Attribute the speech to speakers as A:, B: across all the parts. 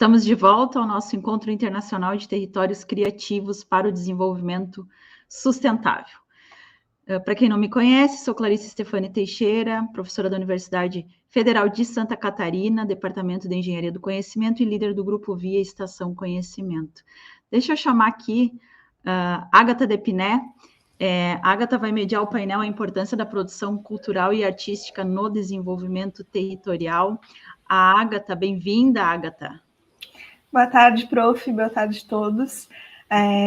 A: Estamos de volta ao nosso Encontro Internacional de Territórios Criativos para o Desenvolvimento Sustentável. Para quem não me conhece, sou Clarice Stefani Teixeira, professora da Universidade Federal de Santa Catarina, Departamento de Engenharia do Conhecimento e líder do Grupo Via Estação Conhecimento. Deixa eu chamar aqui Ágata Depiné. Ágata vai mediar o painel A Importância da Produção Cultural e Artística no Desenvolvimento Territorial. A Ágata, bem-vinda, Ágata.
B: Boa tarde, prof. Boa tarde a todos.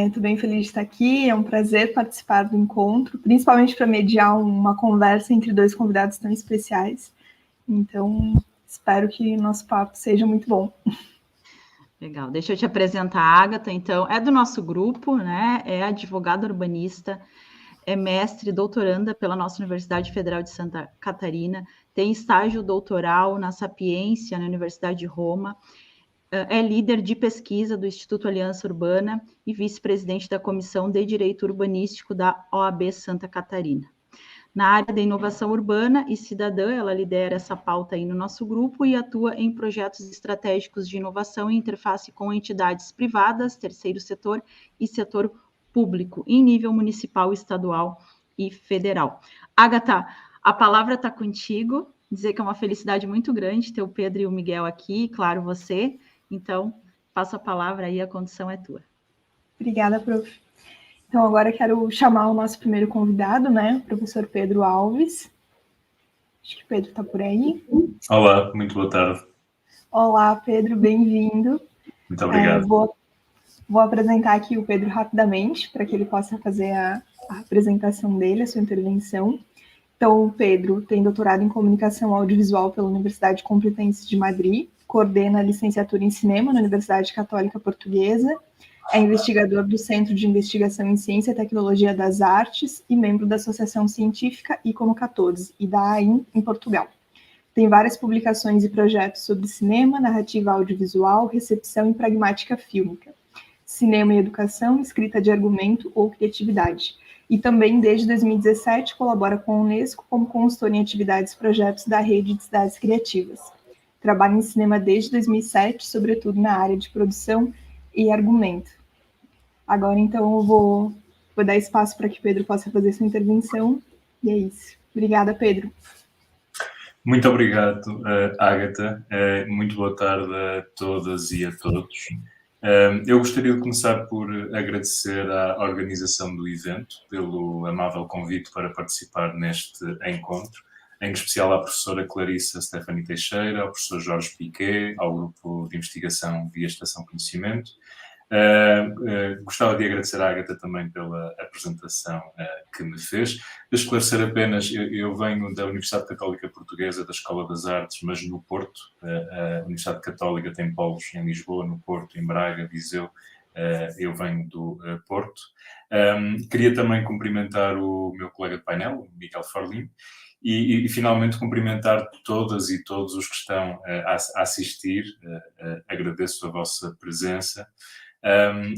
B: Estou bem feliz de estar aqui. É um prazer participar do encontro, principalmente para mediar uma conversa entre dois convidados tão especiais. Então, espero que o nosso papo seja muito bom.
A: Legal. Deixa eu te apresentar a Ágata, então. É do nosso grupo, né? É advogada urbanista, é mestre e doutoranda pela nossa Universidade Federal de Santa Catarina, tem estágio doutoral na Sapiência, na Universidade de Roma, é líder de pesquisa do Instituto Aliança Urbana e vice-presidente da Comissão de Direito Urbanístico da OAB Santa Catarina. Na área de inovação urbana e cidadã, ela lidera essa pauta aí no nosso grupo e atua em projetos estratégicos de inovação e interface com entidades privadas, terceiro setor e setor público, em nível municipal, estadual e federal. Ágata, a palavra está contigo, dizer que é uma felicidade muito grande ter o Pedro e o Miguel aqui, e claro, você. Então, passo a palavra aí, a condição é tua.
B: Obrigada, prof. Então, agora quero chamar o nosso primeiro convidado, né, o professor Pedro Alves. Acho que o Pedro está por aí.
C: Olá, muito boa tarde.
B: Olá, Pedro, bem-vindo.
C: Muito obrigado.
B: Vou apresentar aqui o Pedro rapidamente, para que ele possa fazer a apresentação dele, a sua intervenção. Então, o Pedro tem doutorado em Comunicação Audiovisual pela Universidade Complutense de Madrid, coordena a licenciatura em Cinema na Universidade Católica Portuguesa, é investigador do Centro de Investigação em Ciência e Tecnologia das Artes e membro da Associação Científica Icono 14 e da AIM em Portugal. Tem várias publicações e projetos sobre cinema, narrativa audiovisual, recepção e pragmática fílmica, cinema e educação, escrita de argumento ou criatividade. E também, desde 2017, colabora com a Unesco como consultor em atividades e projetos da Rede de Cidades Criativas. Trabalha em cinema desde 2007, sobretudo na área de produção e argumento. Agora, então, eu vou dar espaço para que Pedro possa fazer sua intervenção. E é isso. Obrigada, Pedro.
C: Muito obrigado, Ágata. Muito boa tarde a todas e a todos. Eu gostaria de começar por agradecer à organização do evento pelo amável convite para participar neste encontro, em especial à professora Clarissa Stefani Teixeira, ao professor Jorge Piquet, ao grupo de investigação Via Estação Conhecimento. Gostava de agradecer à Ágata também pela apresentação que me fez. De esclarecer apenas, eu venho da Universidade Católica Portuguesa, da Escola das Artes, mas no Porto. A Universidade Católica tem polos em Lisboa, no Porto, em Braga, Viseu. Eu venho do Porto. Queria também cumprimentar o meu colega de painel, o Miguel Forlim, e finalmente cumprimentar todas e todos os que estão a assistir. Agradeço a vossa presença.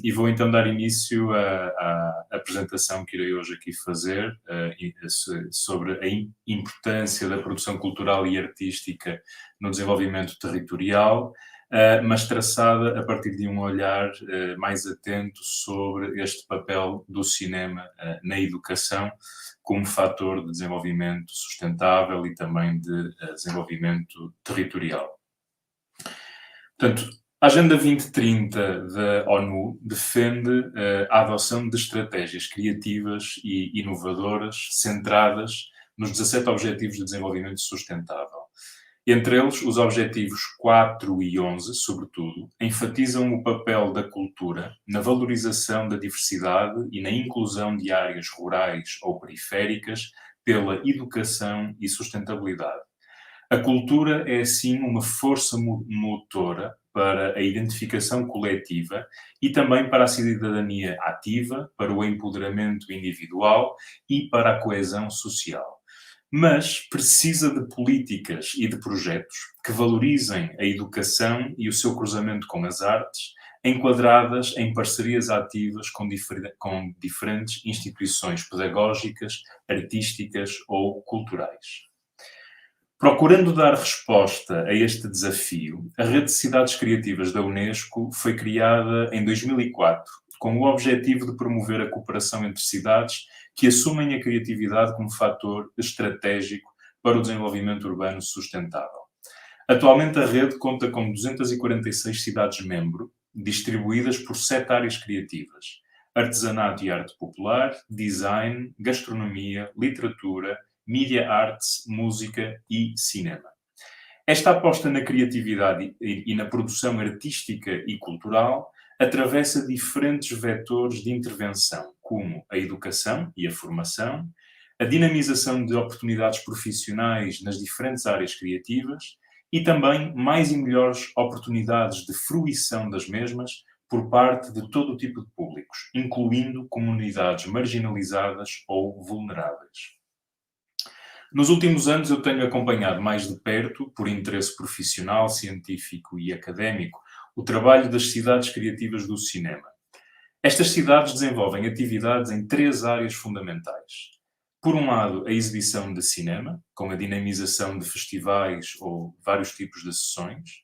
C: E vou então dar início à apresentação que irei hoje aqui fazer sobre a importância da produção cultural e artística no desenvolvimento territorial, mas traçada a partir de um olhar mais atento sobre este papel do cinema na educação como fator de desenvolvimento sustentável e também de desenvolvimento territorial. Portanto, a Agenda 2030 da ONU defende a adoção de estratégias criativas e inovadoras centradas nos 17 Objetivos de Desenvolvimento Sustentável. Entre eles, os Objetivos 4 e 11, sobretudo, enfatizam o papel da cultura na valorização da diversidade e na inclusão de áreas rurais ou periféricas pela educação e sustentabilidade. A cultura é, assim, uma força motora para a identificação coletiva e também para a cidadania ativa, para o empoderamento individual e para a coesão social. Mas precisa de políticas e de projetos que valorizem a educação e o seu cruzamento com as artes, enquadradas em parcerias ativas com diferentes instituições pedagógicas, artísticas ou culturais. Procurando dar resposta a este desafio, a Rede de Cidades Criativas da Unesco foi criada em 2004, com o objetivo de promover a cooperação entre cidades que assumem a criatividade como fator estratégico para o desenvolvimento urbano sustentável. Atualmente, a rede conta com 246 cidades-membro, distribuídas por 7 áreas criativas: artesanato e arte popular, design, gastronomia, literatura, media arts, música e cinema. Esta aposta na criatividade e na produção artística e cultural atravessa diferentes vetores de intervenção, como a educação e a formação, a dinamização de oportunidades profissionais nas diferentes áreas criativas e também mais e melhores oportunidades de fruição das mesmas por parte de todo o tipo de públicos, incluindo comunidades marginalizadas ou vulneráveis. Nos últimos anos eu tenho acompanhado mais de perto, por interesse profissional, científico e académico, o trabalho das cidades criativas do cinema. Estas cidades desenvolvem atividades em 3 áreas fundamentais. Por um lado, a exibição de cinema, com a dinamização de festivais ou vários tipos de sessões.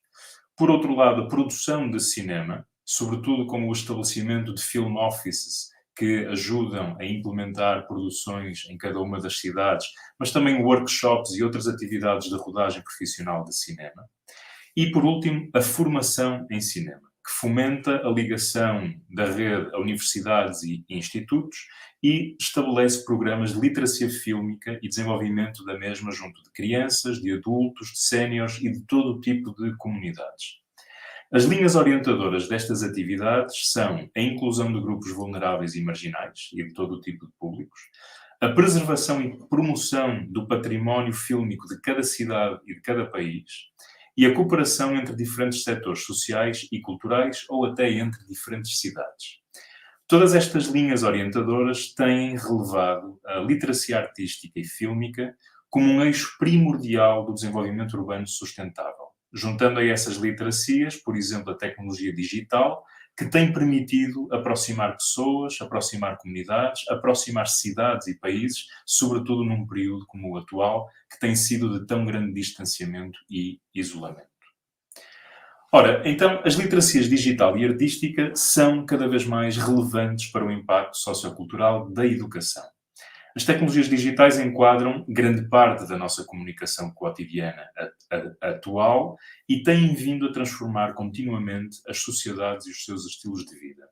C: Por outro lado, a produção de cinema, sobretudo com o estabelecimento de film offices, que ajudam a implementar produções em cada uma das cidades, mas também workshops e outras atividades de rodagem profissional de cinema. E, por último, a formação em cinema, que fomenta a ligação da rede a universidades e institutos e estabelece programas de literacia fílmica e desenvolvimento da mesma junto de crianças, de adultos, de séniores e de todo o tipo de comunidades. As linhas orientadoras destas atividades são a inclusão de grupos vulneráveis e marginais e de todo o tipo de públicos, a preservação e promoção do património fílmico de cada cidade e de cada país e a cooperação entre diferentes setores sociais e culturais ou até entre diferentes cidades. Todas estas linhas orientadoras têm relevado a literacia artística e fílmica como um eixo primordial do desenvolvimento urbano sustentável, juntando a essas literacias, por exemplo, a tecnologia digital, que tem permitido aproximar pessoas, aproximar comunidades, aproximar cidades e países, sobretudo num período como o atual, que tem sido de tão grande distanciamento e isolamento. Ora, então, as literacias digital e artística são cada vez mais relevantes para o impacto sociocultural da educação. As tecnologias digitais enquadram grande parte da nossa comunicação cotidiana atual e têm vindo a transformar continuamente as sociedades e os seus estilos de vida.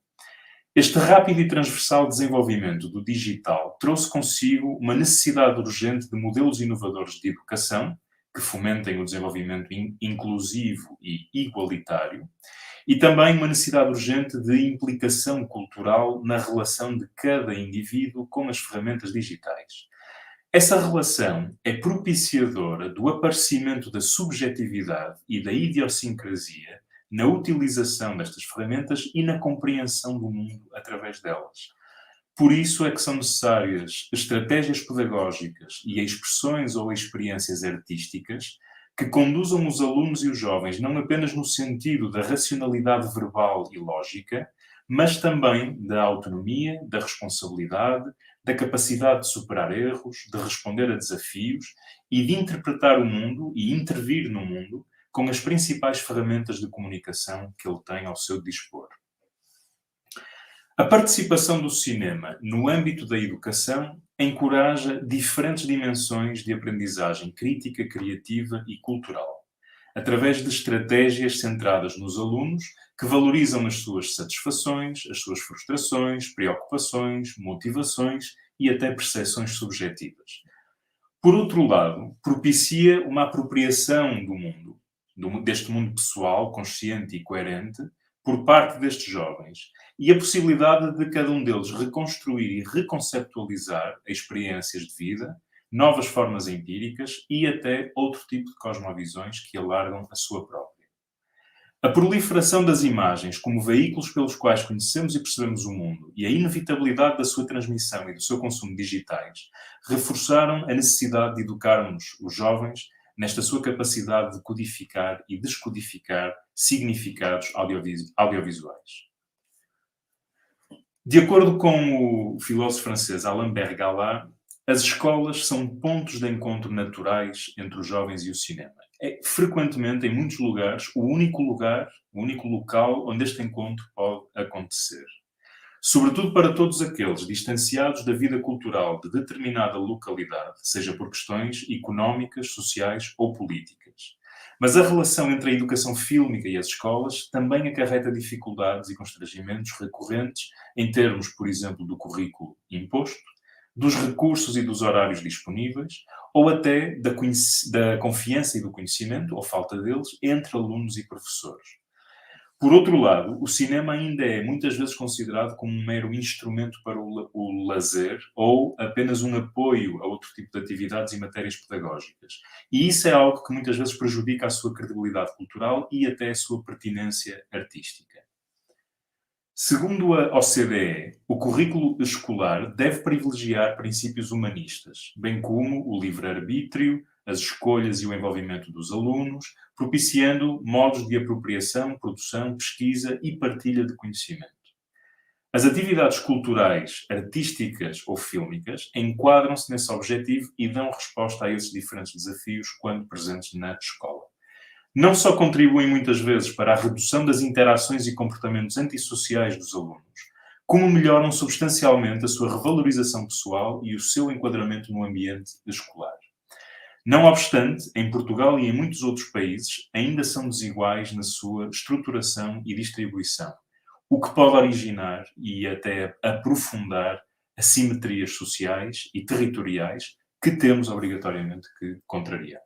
C: Este rápido e transversal desenvolvimento do digital trouxe consigo uma necessidade urgente de modelos inovadores de educação que fomentem o desenvolvimento inclusivo e igualitário, e também uma necessidade urgente de implicação cultural na relação de cada indivíduo com as ferramentas digitais. Essa relação é propiciadora do aparecimento da subjetividade e da idiosincrasia na utilização destas ferramentas e na compreensão do mundo através delas. Por isso é que são necessárias estratégias pedagógicas e expressões ou experiências artísticas que conduzam os alunos e os jovens não apenas no sentido da racionalidade verbal e lógica, mas também da autonomia, da responsabilidade, da capacidade de superar erros, de responder a desafios e de interpretar o mundo e intervir no mundo com as principais ferramentas de comunicação que ele tem ao seu dispor. A participação do cinema no âmbito da educação encoraja diferentes dimensões de aprendizagem crítica, criativa e cultural, através de estratégias centradas nos alunos que valorizam as suas satisfações, as suas frustrações, preocupações, motivações e até percepções subjetivas. Por outro lado, propicia uma apropriação do mundo, deste mundo pessoal, consciente e coerente, por parte destes jovens, e a possibilidade de cada um deles reconstruir e reconceptualizar experiências de vida, novas formas empíricas e até outro tipo de cosmovisões que alargam a sua própria. A proliferação das imagens como veículos pelos quais conhecemos e percebemos o mundo e a inevitabilidade da sua transmissão e do seu consumo digitais reforçaram a necessidade de educarmos os jovens nesta sua capacidade de codificar e descodificar significados audiovisuais. De acordo com o filósofo francês Alain Bergala, As escolas são pontos de encontro naturais entre os jovens e o cinema. É, frequentemente, em muitos lugares, o único local onde este encontro pode acontecer. Sobretudo para todos aqueles distanciados da vida cultural de determinada localidade, seja por questões económicas, sociais ou políticas. Mas a relação entre a educação fílmica e as escolas também acarreta dificuldades e constrangimentos recorrentes em termos, por exemplo, do currículo imposto, dos recursos e dos horários disponíveis, ou até da confiança e do conhecimento, ou falta deles, entre alunos e professores. Por outro lado, o cinema ainda é muitas vezes considerado como um mero instrumento para o lazer ou apenas um apoio a outro tipo de atividades e matérias pedagógicas. E isso é algo que muitas vezes prejudica a sua credibilidade cultural e até a sua pertinência artística. Segundo a OCDE, o currículo escolar deve privilegiar princípios humanistas, bem como o livre-arbítrio, as escolhas e o envolvimento dos alunos, propiciando modos de apropriação, produção, pesquisa e partilha de conhecimento. As atividades culturais, artísticas ou fílmicas enquadram-se nesse objetivo e dão resposta a esses diferentes desafios quando presentes na escola. Não só contribuem muitas vezes para a redução das interações e comportamentos antissociais dos alunos, como melhoram substancialmente a sua revalorização pessoal e o seu enquadramento no ambiente escolar. Não obstante, em Portugal e em muitos outros países, ainda são desiguais na sua estruturação e distribuição, o que pode originar e até aprofundar assimetrias sociais e territoriais que temos obrigatoriamente que contrariar.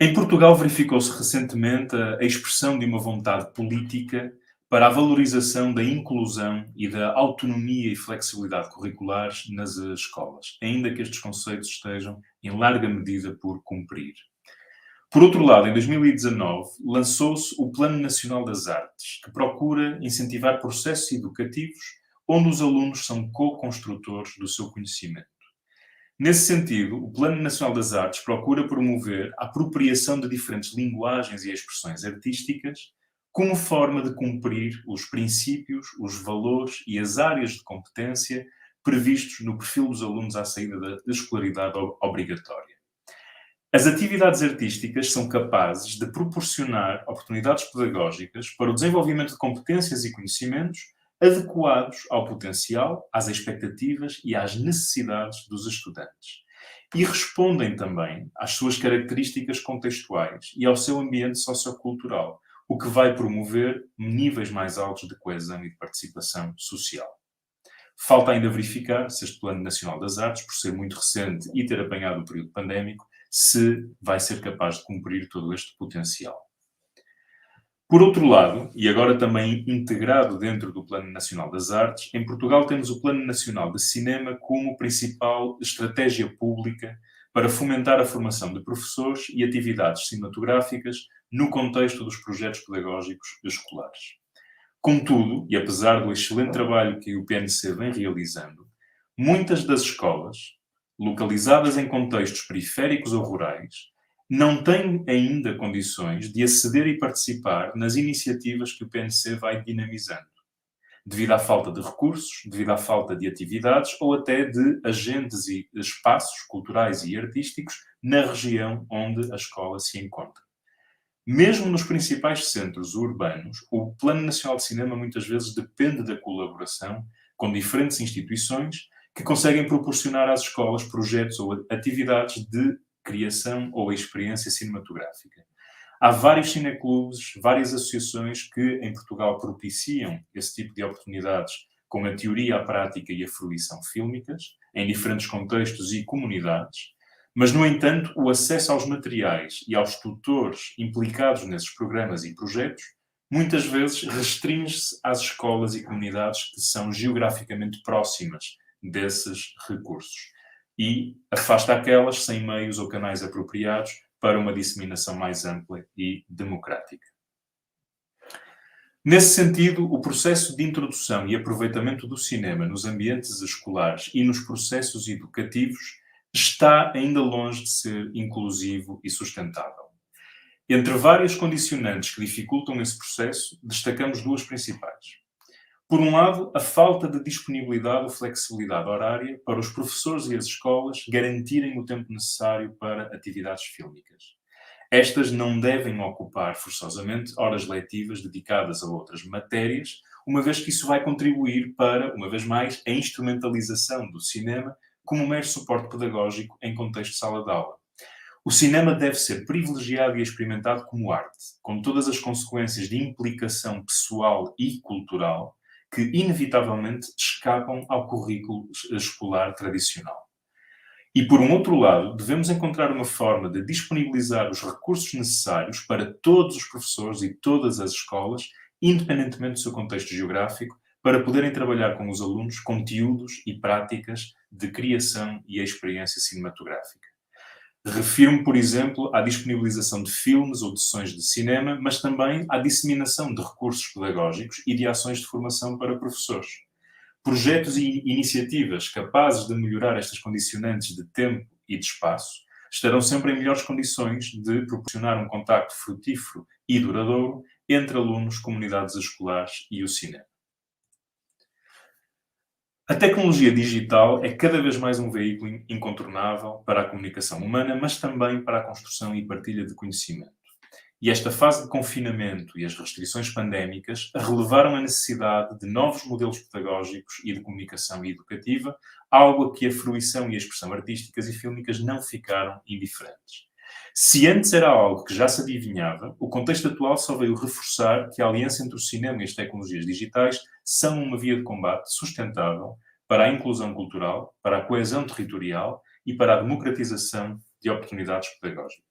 C: Em Portugal verificou-se recentemente a expressão de uma vontade política para a valorização da inclusão e da autonomia e flexibilidade curriculares nas escolas, ainda que estes conceitos estejam em larga medida por cumprir. Por outro lado, em 2019, lançou-se o Plano Nacional das Artes, que procura incentivar processos educativos onde os alunos são co-construtores do seu conhecimento. Nesse sentido, o Plano Nacional das Artes procura promover a apropriação de diferentes linguagens e expressões artísticas como forma de cumprir os princípios, os valores e as áreas de competência previstos no perfil dos alunos à saída da escolaridade obrigatória. As atividades artísticas são capazes de proporcionar oportunidades pedagógicas para o desenvolvimento de competências e conhecimentos adequados ao potencial, às expectativas e às necessidades dos estudantes. E respondem também às suas características contextuais e ao seu ambiente sociocultural, o que vai promover níveis mais altos de coesão e de participação social. Falta ainda verificar se este Plano Nacional das Artes, por ser muito recente e ter apanhado o período pandémico, se vai ser capaz de cumprir todo este potencial. Por outro lado, e agora também integrado dentro do Plano Nacional das Artes, em Portugal temos o Plano Nacional de Cinema como principal estratégia pública para fomentar a formação de professores e atividades cinematográficas no contexto dos projetos pedagógicos escolares. Contudo, e apesar do excelente trabalho que o PNC vem realizando, muitas das escolas, localizadas em contextos periféricos ou rurais, não têm ainda condições de aceder e participar nas iniciativas que o PNC vai dinamizando, devido à falta de recursos, devido à falta de atividades ou até de agentes e espaços culturais e artísticos na região onde a escola se encontra. Mesmo nos principais centros urbanos, o Plano Nacional de Cinema muitas vezes depende da colaboração com diferentes instituições que conseguem proporcionar às escolas projetos ou atividades de criação ou experiência cinematográfica. Há vários cineclubes, várias associações que em Portugal propiciam esse tipo de oportunidades com a teoria, a prática e a fruição fílmicas, em diferentes contextos e comunidades, mas, no entanto, o acesso aos materiais e aos tutores implicados nesses programas e projetos muitas vezes restringe-se às escolas e comunidades que são geograficamente próximas desses recursos e afasta aquelas sem meios ou canais apropriados para uma disseminação mais ampla e democrática. Nesse sentido, o processo de introdução e aproveitamento do cinema nos ambientes escolares e nos processos educativos está ainda longe de ser inclusivo e sustentável. Entre várias condicionantes que dificultam esse processo, destacamos duas principais. Por um lado, a falta de disponibilidade ou flexibilidade horária para os professores e as escolas garantirem o tempo necessário para atividades fílmicas. Estas não devem ocupar, forçosamente, horas letivas dedicadas a outras matérias, uma vez que isso vai contribuir para, uma vez mais, a instrumentalização do cinema como um mero suporte pedagógico em contexto de sala de aula. O cinema deve ser privilegiado e experimentado como arte, com todas as consequências de implicação pessoal e cultural que, inevitavelmente, escapam ao currículo escolar tradicional. E, por um outro lado, devemos encontrar uma forma de disponibilizar os recursos necessários para todos os professores e todas as escolas, independentemente do seu contexto geográfico, para poderem trabalhar com os alunos conteúdos e práticas de criação e experiência cinematográfica. Refiro-me, por exemplo, à disponibilização de filmes ou de sessões de cinema, mas também à disseminação de recursos pedagógicos e de ações de formação para professores. Projetos e iniciativas capazes de melhorar estas condicionantes de tempo e de espaço estarão sempre em melhores condições de proporcionar um contacto frutífero e duradouro entre alunos, comunidades escolares e o cinema. A tecnologia digital é cada vez mais um veículo incontornável para a comunicação humana, mas também para a construção e partilha de conhecimento. E esta fase de confinamento e as restrições pandémicas relevaram a necessidade de novos modelos pedagógicos e de comunicação educativa, algo a que a fruição e a expressão artísticas e fílmicas não ficaram indiferentes. Se antes era algo que já se adivinhava, o contexto atual só veio reforçar que a aliança entre o cinema e as tecnologias digitais são uma via de combate sustentável para a inclusão cultural, para a coesão territorial e para a democratização de oportunidades pedagógicas.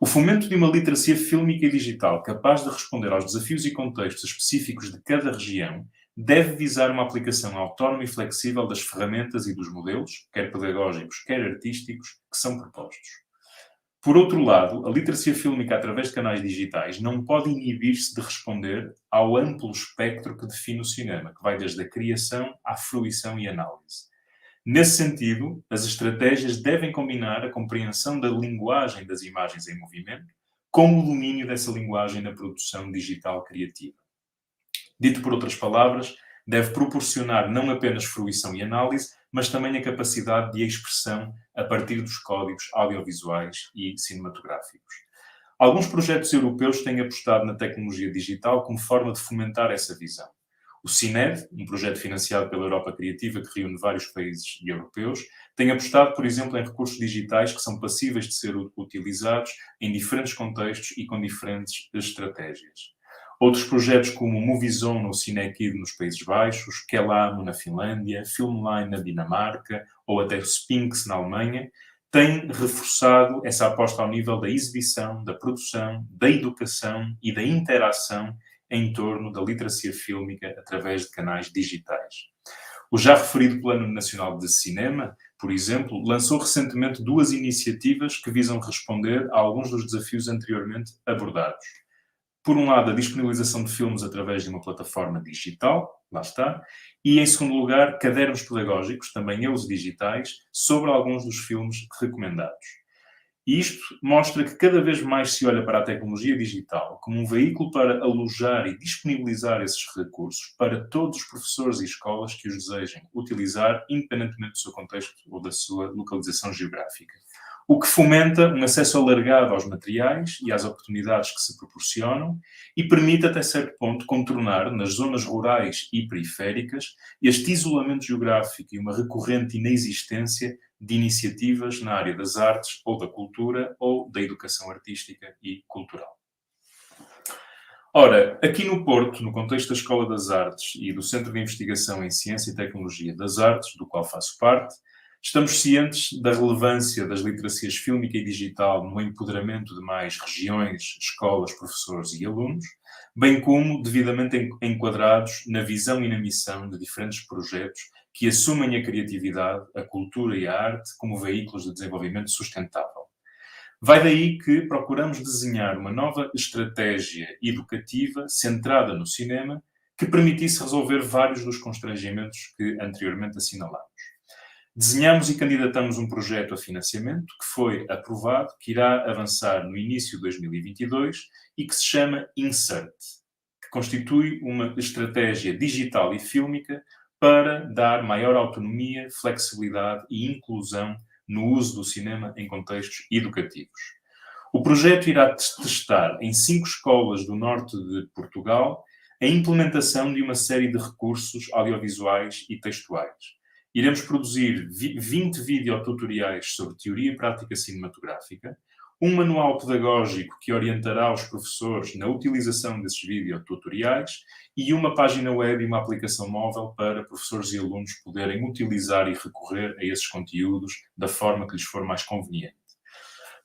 C: O fomento de uma literacia fílmica e digital capaz de responder aos desafios e contextos específicos de cada região deve visar uma aplicação autónoma e flexível das ferramentas e dos modelos, quer pedagógicos, quer artísticos, que são propostos. Por outro lado, a literacia fílmica através de canais digitais não pode inibir-se de responder ao amplo espectro que define o cinema, que vai desde a criação à fruição e análise. Nesse sentido, as estratégias devem combinar a compreensão da linguagem das imagens em movimento com o domínio dessa linguagem na produção digital criativa. Dito por outras palavras, deve proporcionar não apenas fruição e análise, mas também a capacidade de expressão a partir dos códigos audiovisuais e cinematográficos. Alguns projetos europeus têm apostado na tecnologia digital como forma de fomentar essa visão. O CINED, um projeto financiado pela Europa Criativa que reúne vários países europeus, tem apostado, por exemplo, em recursos digitais que são passíveis de ser utilizados em diferentes contextos e com diferentes estratégias. Outros projetos como o Moviezone ou Cinekid nos Países Baixos, Kelamo na Finlândia, Filmline na Dinamarca ou até Spinx na Alemanha, têm reforçado essa aposta ao nível da exibição, da produção, da educação e da interação em torno da literacia fílmica através de canais digitais. O já referido Plano Nacional de Cinema, por exemplo, lançou recentemente 2 iniciativas que visam responder a alguns dos desafios anteriormente abordados. Por um lado, a disponibilização de filmes através de uma plataforma digital, lá está, e, em segundo lugar, cadernos pedagógicos, também eles digitais, sobre alguns dos filmes recomendados. E isto mostra que cada vez mais se olha para a tecnologia digital como um veículo para alojar e disponibilizar esses recursos para todos os professores e escolas que os desejem utilizar, independentemente do seu contexto ou da sua localização geográfica. O que fomenta um acesso alargado aos materiais e às oportunidades que se proporcionam e permite, até certo ponto, contornar, nas zonas rurais e periféricas, este isolamento geográfico e uma recorrente inexistência de iniciativas na área das artes ou da cultura ou da educação artística e cultural. Ora, aqui no Porto, no contexto da Escola das Artes e do Centro de Investigação em Ciência e Tecnologia das Artes, do qual faço parte, estamos cientes da relevância das literacias fílmica e digital no empoderamento de mais regiões, escolas, professores e alunos, bem como devidamente enquadrados na visão e na missão de diferentes projetos que assumem a criatividade, a cultura e a arte como veículos de desenvolvimento sustentável. Vai daí que procuramos desenhar uma nova estratégia educativa centrada no cinema que permitisse resolver vários dos constrangimentos que anteriormente assinalamos. Desenhamos e candidatamos um projeto a financiamento que foi aprovado, que irá avançar no início de 2022 e que se chama INSERT, que constitui uma estratégia digital e fílmica para dar maior autonomia, flexibilidade e inclusão no uso do cinema em contextos educativos. O projeto irá testar em 5 escolas do norte de Portugal a implementação de uma série de recursos audiovisuais e textuais. Iremos produzir 20 videotutoriais sobre teoria e prática cinematográfica, um manual pedagógico que orientará os professores na utilização desses videotutoriais e uma página web e uma aplicação móvel para professores e alunos poderem utilizar e recorrer a esses conteúdos da forma que lhes for mais conveniente.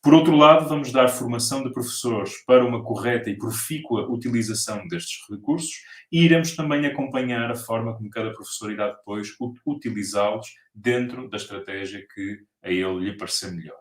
C: Por outro lado, vamos dar formação de professores para uma correta e profícua utilização destes recursos e iremos também acompanhar a forma como cada professor irá depois utilizá-los dentro da estratégia que a ele lhe parecer melhor.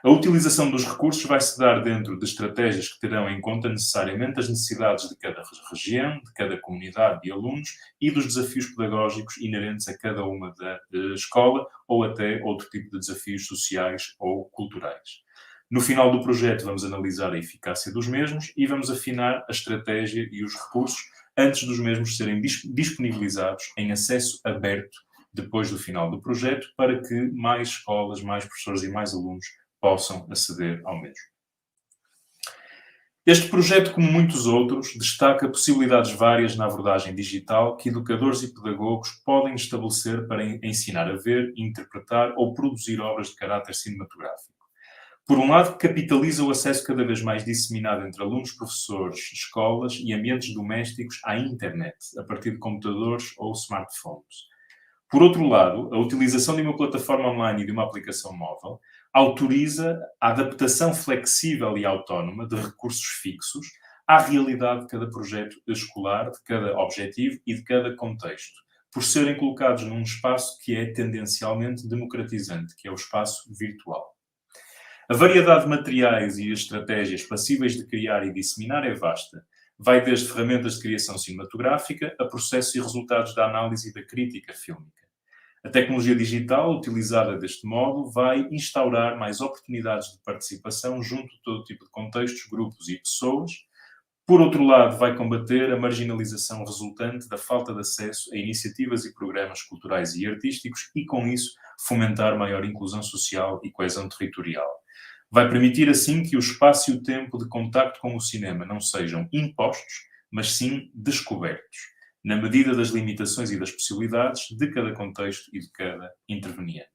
C: A utilização dos recursos vai-se dar dentro de estratégias que terão em conta necessariamente as necessidades de cada região, de cada comunidade de alunos e dos desafios pedagógicos inerentes a cada uma da escola ou até outro tipo de desafios sociais ou culturais. No final do projeto vamos analisar a eficácia dos mesmos e vamos afinar a estratégia e os recursos antes dos mesmos serem disponibilizados em acesso aberto depois do final do projeto, para que mais escolas, mais professores e mais alunos possam aceder ao mesmo. Este projeto, como muitos outros, destaca possibilidades várias na abordagem digital que educadores e pedagogos podem estabelecer para ensinar a ver, interpretar ou produzir obras de caráter cinematográfico. Por um lado, capitaliza o acesso cada vez mais disseminado entre alunos, professores, escolas e ambientes domésticos à internet, a partir de computadores ou smartphones. Por outro lado, a utilização de uma plataforma online e de uma aplicação móvel autoriza a adaptação flexível e autónoma de recursos fixos à realidade de cada projeto escolar, de cada objetivo e de cada contexto, por serem colocados num espaço que é tendencialmente democratizante, que é o espaço virtual. A variedade de materiais e estratégias passíveis de criar e disseminar é vasta. Vai desde ferramentas de criação cinematográfica a processos e resultados da análise e da crítica fílmica. A tecnologia digital, utilizada deste modo, vai instaurar mais oportunidades de participação junto de todo tipo de contextos, grupos e pessoas. Por outro lado, vai combater a marginalização resultante da falta de acesso a iniciativas e programas culturais e artísticos e, com isso, fomentar maior inclusão social e coesão territorial. Vai permitir, assim, que o espaço e o tempo de contacto com o cinema não sejam impostos, mas sim descobertos, na medida das limitações e das possibilidades de cada contexto e de cada interveniente.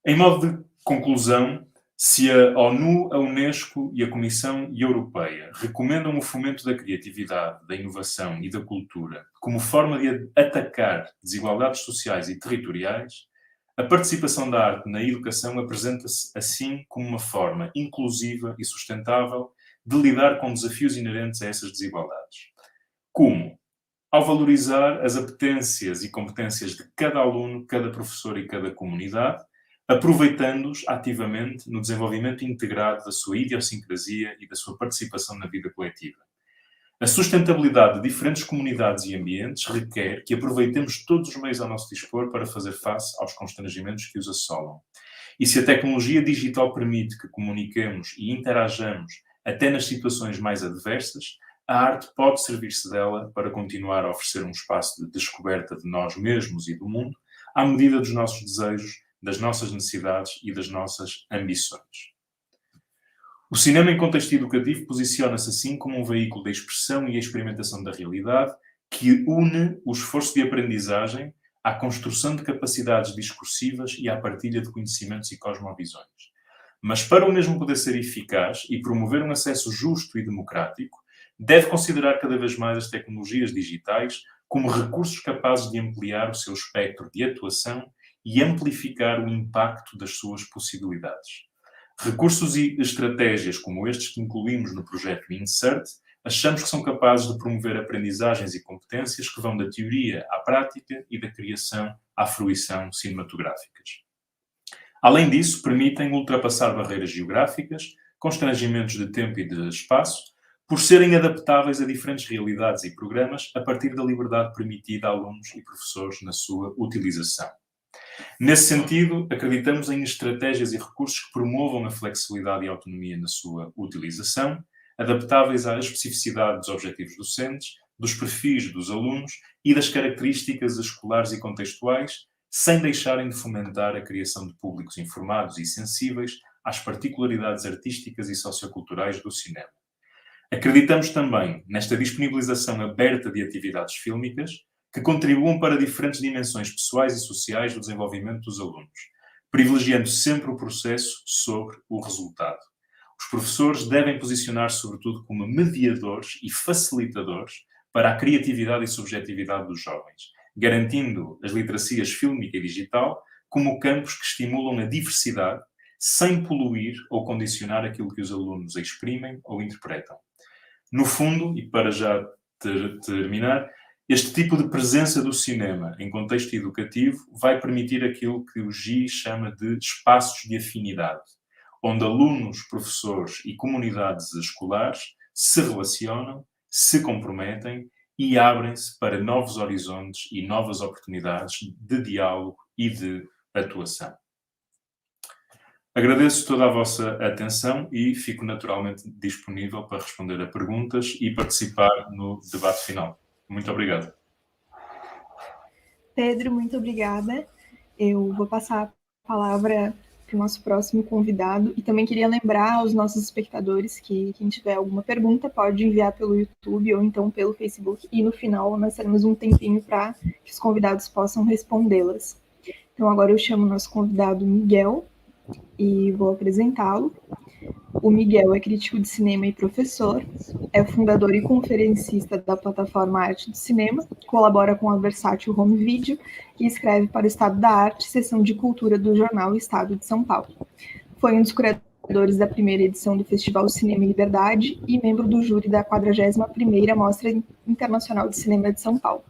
C: Em modo de conclusão, se a ONU, a Unesco e a Comissão Europeia recomendam o fomento da criatividade, da inovação e da cultura como forma de atacar desigualdades sociais e territoriais, a participação da arte na educação apresenta-se, assim, como uma forma inclusiva e sustentável de lidar com desafios inerentes a essas desigualdades. Como? Ao valorizar as apetências e competências de cada aluno, cada professor e cada comunidade, aproveitando-os ativamente no desenvolvimento integrado da sua idiosincrasia e da sua participação na vida coletiva. A sustentabilidade de diferentes comunidades e ambientes requer que aproveitemos todos os meios ao nosso dispor para fazer face aos constrangimentos que os assolam. E se a tecnologia digital permite que comuniquemos e interajamos até nas situações mais adversas, a arte pode servir-se dela para continuar a oferecer um espaço de descoberta de nós mesmos e do mundo, à medida dos nossos desejos, das nossas necessidades e das nossas ambições. O cinema em contexto educativo posiciona-se assim como um veículo de expressão e experimentação da realidade que une o esforço de aprendizagem à construção de capacidades discursivas e à partilha de conhecimentos e cosmovisões. Mas para o mesmo poder ser eficaz e promover um acesso justo e democrático, deve considerar cada vez mais as tecnologias digitais como recursos capazes de ampliar o seu espectro de atuação e amplificar o impacto das suas possibilidades. Recursos e estratégias como estes que incluímos no projeto Insert, achamos que são capazes de promover aprendizagens e competências que vão da teoria à prática e da criação à fruição cinematográficas. Além disso, permitem ultrapassar barreiras geográficas, constrangimentos de tempo e de espaço, por serem adaptáveis a diferentes realidades e programas a partir da liberdade permitida a alunos e professores na sua utilização. Nesse sentido, acreditamos em estratégias e recursos que promovam a flexibilidade e a autonomia na sua utilização, adaptáveis à especificidade dos objetivos docentes, dos perfis dos alunos e das características escolares e contextuais, sem deixarem de fomentar a criação de públicos informados e sensíveis às particularidades artísticas e socioculturais do cinema. Acreditamos também nesta disponibilização aberta de atividades fílmicas que contribuam para diferentes dimensões pessoais e sociais do desenvolvimento dos alunos, privilegiando sempre o processo sobre o resultado. Os professores devem posicionar-se, sobretudo, como mediadores e facilitadores para a criatividade e subjetividade dos jovens, garantindo as literacias fílmica e digital como campos que estimulam a diversidade, sem poluir ou condicionar aquilo que os alunos exprimem ou interpretam. No fundo, e para já terminar, este tipo de presença do cinema em contexto educativo vai permitir aquilo que o GI chama de espaços de afinidade, onde alunos, professores e comunidades escolares se relacionam, se comprometem e abrem-se para novos horizontes e novas oportunidades de diálogo e de atuação. Agradeço toda a vossa atenção e fico naturalmente disponível para responder a perguntas e participar no debate final. Muito obrigado.
B: Pedro, muito obrigada. Eu vou passar a palavra para o nosso próximo convidado e também queria lembrar aos nossos espectadores que quem tiver alguma pergunta pode enviar pelo YouTube ou então pelo Facebook e no final nós teremos um tempinho para que os convidados possam respondê-las. Então agora eu chamo o nosso convidado Miguel e vou apresentá-lo. O Miguel é crítico de cinema e professor, é fundador e conferencista da plataforma Arte do Cinema, colabora com a Versátil Home Video e escreve para o Estado da Arte, seção de cultura do jornal Estado de São Paulo. Foi um dos curadores da primeira edição do Festival Cinema e Liberdade e membro do júri da 41ª Mostra Internacional de Cinema de São Paulo.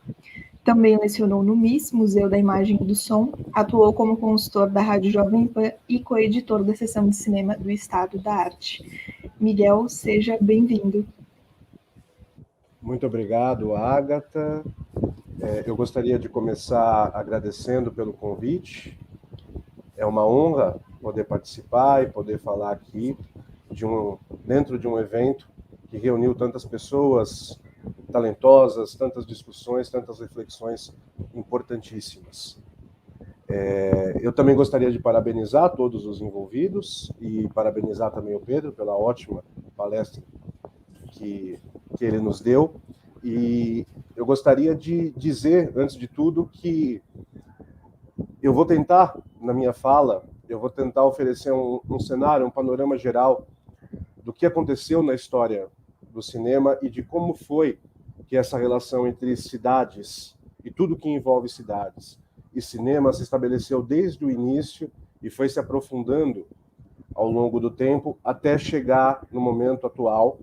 B: Também lecionou no MIS, Museu da Imagem e do Som, atuou como consultor da Rádio Jovem Pan e coeditor da seção de cinema do Estado da Arte. Miguel, seja bem-vindo.
D: Muito obrigado, Ágata. Eu gostaria de começar agradecendo pelo convite. É uma honra poder participar e poder falar aqui dentro de um evento que reuniu tantas pessoas talentosas, tantas discussões, tantas reflexões importantíssimas. Eu também gostaria de parabenizar todos os envolvidos e parabenizar também o Pedro pela ótima palestra que ele nos deu. E eu gostaria de dizer, antes de tudo, que eu vou tentar, na minha fala, oferecer um cenário, um panorama geral do que aconteceu na história do cinema e de como foi que essa relação entre cidades e tudo que envolve cidades e cinema se estabeleceu desde o início e foi se aprofundando ao longo do tempo até chegar no momento atual.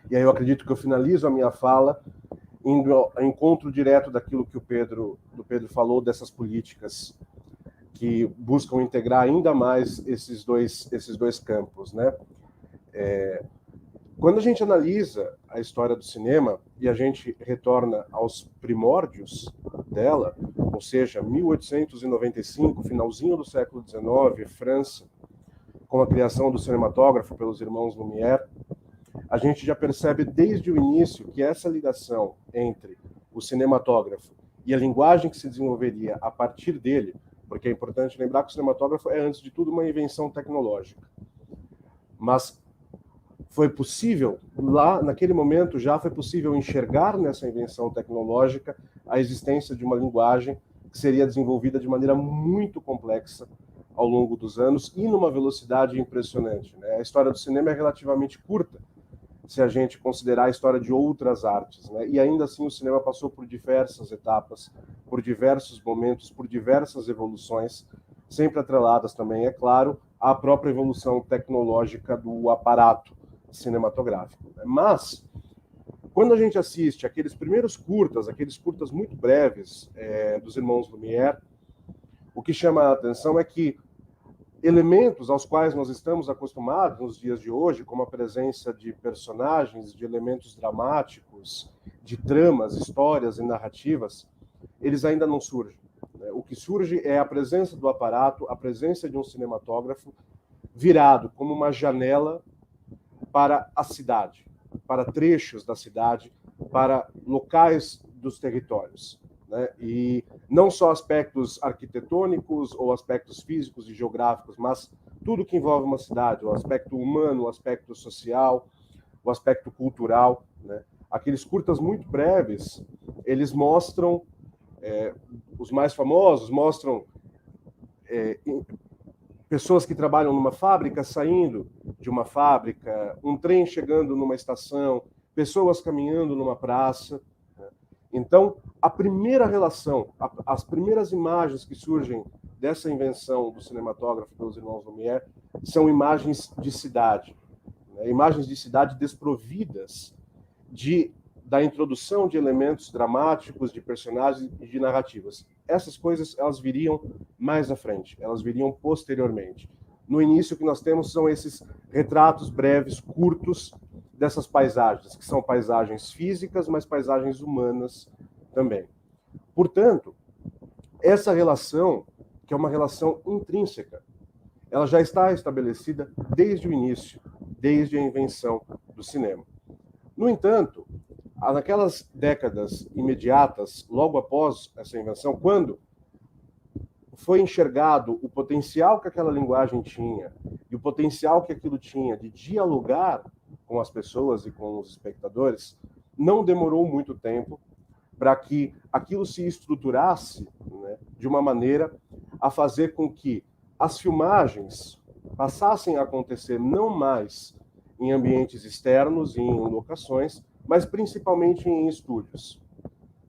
D: E aí eu acredito que eu finalizo a minha fala indo ao encontro direto daquilo que o Pedro falou, dessas políticas que buscam integrar ainda mais esses dois campos, né? Quando a gente analisa a história do cinema e a gente retorna aos primórdios dela, ou seja, 1895, finalzinho do século XIX, França, com a criação do cinematógrafo pelos irmãos Lumière, a gente já percebe desde o início que essa ligação entre o cinematógrafo e a linguagem que se desenvolveria a partir dele, porque é importante lembrar que o cinematógrafo é, antes de tudo, uma invenção tecnológica. Mas foi possível, lá naquele momento, já foi possível enxergar nessa invenção tecnológica a existência de uma linguagem que seria desenvolvida de maneira muito complexa ao longo dos anos e numa velocidade impressionante, né? A história do cinema é relativamente curta, se a gente considerar a história de outras artes, né? E ainda assim o cinema passou por diversas etapas, por diversos momentos, por diversas evoluções, sempre atreladas também, é claro, à própria evolução tecnológica do aparato cinematográfico. Mas, quando a gente assiste aqueles primeiros curtas, aqueles curtas muito breves dos irmãos Lumière, o que chama a atenção é que elementos aos quais nós estamos acostumados nos dias de hoje, como a presença de personagens, de elementos dramáticos, de tramas, histórias e narrativas, eles ainda não surgem. O que surge é a presença do aparato, a presença de um cinematógrafo virado como uma janela para a cidade, para trechos da cidade, para locais dos territórios, né? E não só aspectos arquitetônicos ou aspectos físicos e geográficos, mas tudo que envolve uma cidade, o aspecto humano, o aspecto social, o aspecto cultural, né? Aqueles curtas muito breves, eles mostram, os mais famosos mostram pessoas que trabalham numa fábrica saindo de uma fábrica, um trem chegando numa estação, pessoas caminhando numa praça, né? Então, a primeira relação, as primeiras imagens que surgem dessa invenção do cinematógrafo pelos irmãos Lumière são imagens de cidade, né? Imagens de cidade desprovidas da introdução de elementos dramáticos, de personagens e de narrativas. Essas coisas, elas viriam mais à frente, elas viriam posteriormente. No início, o que nós temos são esses retratos breves, curtos, dessas paisagens, que são paisagens físicas, mas paisagens humanas também. Portanto, essa relação, que é uma relação intrínseca, ela já está estabelecida desde o início, desde a invenção do cinema. No entanto, naquelas décadas imediatas, logo após essa invenção, quando foi enxergado o potencial que aquela linguagem tinha e o potencial que aquilo tinha de dialogar com as pessoas e com os espectadores, não demorou muito tempo para que aquilo se estruturasse, né, de uma maneira a fazer com que as filmagens passassem a acontecer não mais em ambientes externos e em locações, mas principalmente em estúdios,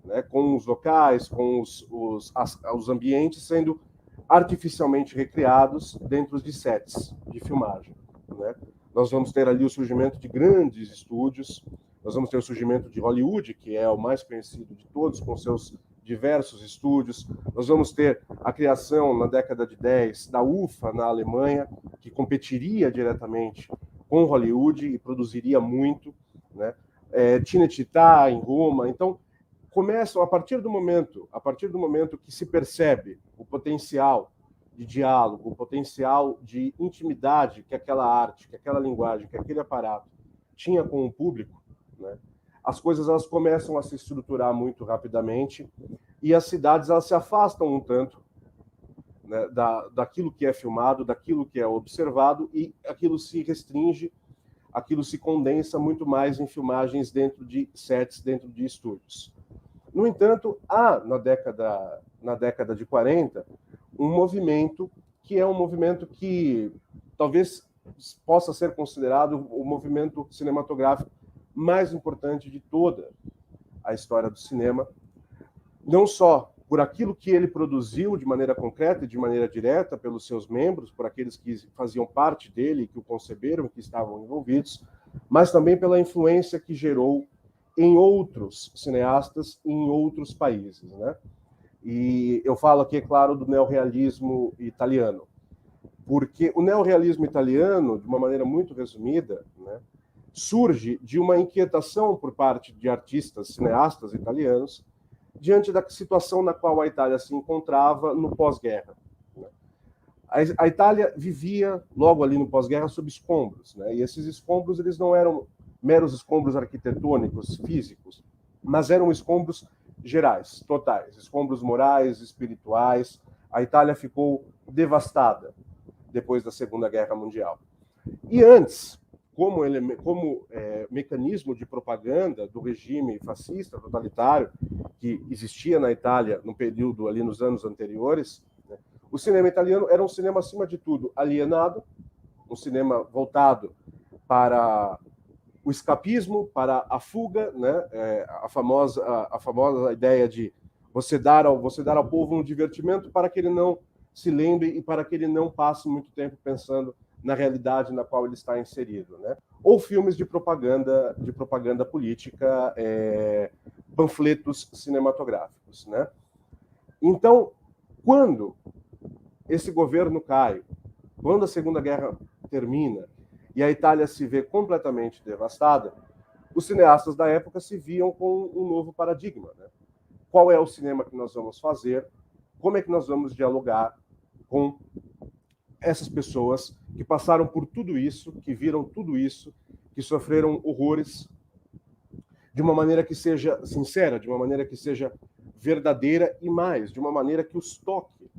D: né, com os locais, com os ambientes sendo artificialmente recriados dentro de sets de filmagem, né? Nós vamos ter ali o surgimento de grandes estúdios, nós vamos ter o surgimento de Hollywood, que é o mais conhecido de todos, com seus diversos estúdios. Nós vamos ter a criação, na década de 10, da UFA, na Alemanha, que competiria diretamente com Hollywood e produziria muito, né? Cinecittà, em Roma. Então, começam, a partir do momento que se percebe o potencial de diálogo, o potencial de intimidade que aquela arte, que aquela linguagem, que aquele aparato tinha com o público, né? As coisas elas começam a se estruturar muito rapidamente e as cidades elas se afastam um tanto, né, daquilo que é filmado, daquilo que é observado, e aquilo se restringe, aquilo se condensa muito mais em filmagens dentro de sets, dentro de estúdios. No entanto, há na década de 40 um movimento que é um movimento que talvez possa ser considerado o movimento cinematográfico mais importante de toda a história do cinema, não só por aquilo que ele produziu de maneira concreta e de maneira direta pelos seus membros, por aqueles que faziam parte dele, que o conceberam, que estavam envolvidos, mas também pela influência que gerou em outros cineastas e em outros países, né? E eu falo aqui, é claro, do neorrealismo italiano, porque o neorrealismo italiano, de uma maneira muito resumida, né, surge de uma inquietação por parte de artistas, cineastas italianos, diante da situação na qual a Itália se encontrava no pós-guerra, né? A Itália vivia, logo ali no pós-guerra, sob escombros, né? E esses escombros eles não eram meros escombros arquitetônicos, físicos, mas eram escombros gerais, totais, escombros morais, espirituais. A Itália ficou devastada depois da Segunda Guerra Mundial. E antes, como mecanismo de propaganda do regime fascista, totalitário, que existia na Itália no período ali nos anos anteriores, né, o cinema italiano era um cinema, acima de tudo, alienado, um cinema voltado para o escapismo, para a fuga, né, a famosa ideia de você dar ao povo um divertimento para que ele não se lembre e para que ele não passe muito tempo pensando na realidade na qual ele está inserido, né? Ou filmes de propaganda política, panfletos cinematográficos, né? Então, quando esse governo cai, quando a Segunda Guerra termina e a Itália se vê completamente devastada, os cineastas da época se viam com um novo paradigma, né? Qual é o cinema que nós vamos fazer? Como é que nós vamos dialogar com essas pessoas que passaram por tudo isso, que viram tudo isso, que que sofreram horrores, de uma maneira que seja sincera, de uma maneira que seja verdadeira e mais, de uma maneira que os toque,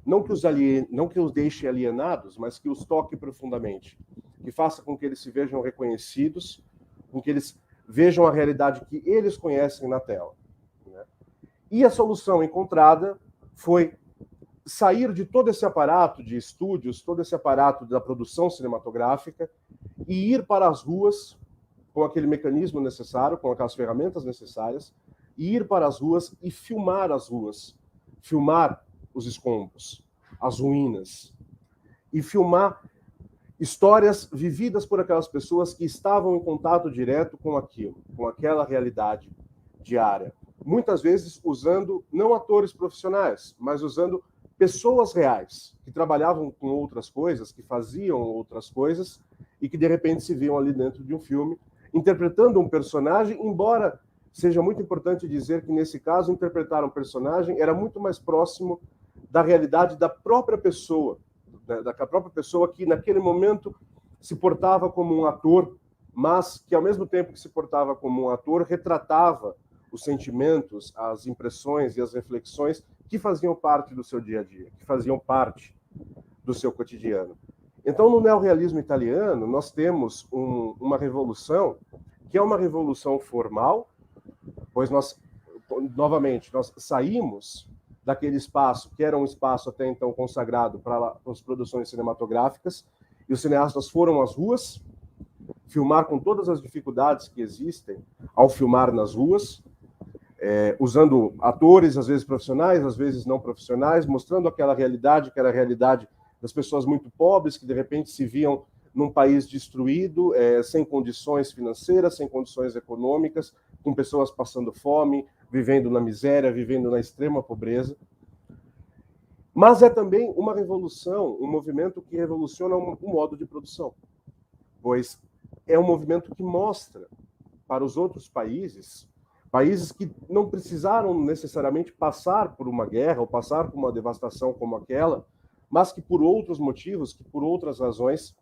D: não que os deixe alienados, mas que os toque profundamente, que faça com que eles se vejam reconhecidos, com que eles vejam a realidade que eles conhecem na tela. Né? E a solução encontrada foi sair de todo esse aparato de estúdios, todo esse aparato da produção cinematográfica e ir para as ruas com aquele mecanismo necessário, com aquelas ferramentas necessárias, e ir para as ruas e filmar as ruas, filmar os escombros, as ruínas, e filmar histórias vividas por aquelas pessoas que estavam em contato direto com aquilo, com aquela realidade diária. Muitas vezes usando não atores profissionais, mas usando pessoas reais, que trabalhavam com outras coisas, que faziam outras coisas, e que de repente se viam ali dentro de um filme, interpretando um personagem, embora seja muito importante dizer que, nesse caso, interpretar um personagem era muito mais próximo da realidade da própria pessoa, da própria pessoa que, naquele momento, se portava como um ator, mas que, ao mesmo tempo que se portava como um ator, retratava os sentimentos, as impressões e as reflexões que faziam parte do seu dia a dia, que faziam parte do seu cotidiano. Então, no neorrealismo italiano, nós temos uma revolução que é uma revolução formal, pois nós saímos daquele espaço que era um espaço até então consagrado para as produções cinematográficas, e os cineastas foram às ruas, filmar com todas as dificuldades que existem ao filmar nas ruas, usando atores, às vezes profissionais, às vezes não profissionais, mostrando aquela realidade, que era a realidade das pessoas muito pobres, que de repente se viam num país destruído, sem condições financeiras, sem condições econômicas, com pessoas passando fome, vivendo na miséria, vivendo na extrema pobreza. Mas é também uma revolução, um movimento que revoluciona o modo de produção, pois é um movimento que mostra para os outros países que não precisaram necessariamente passar por uma guerra ou passar por uma devastação como aquela, mas que por outros motivos, que por outras razões,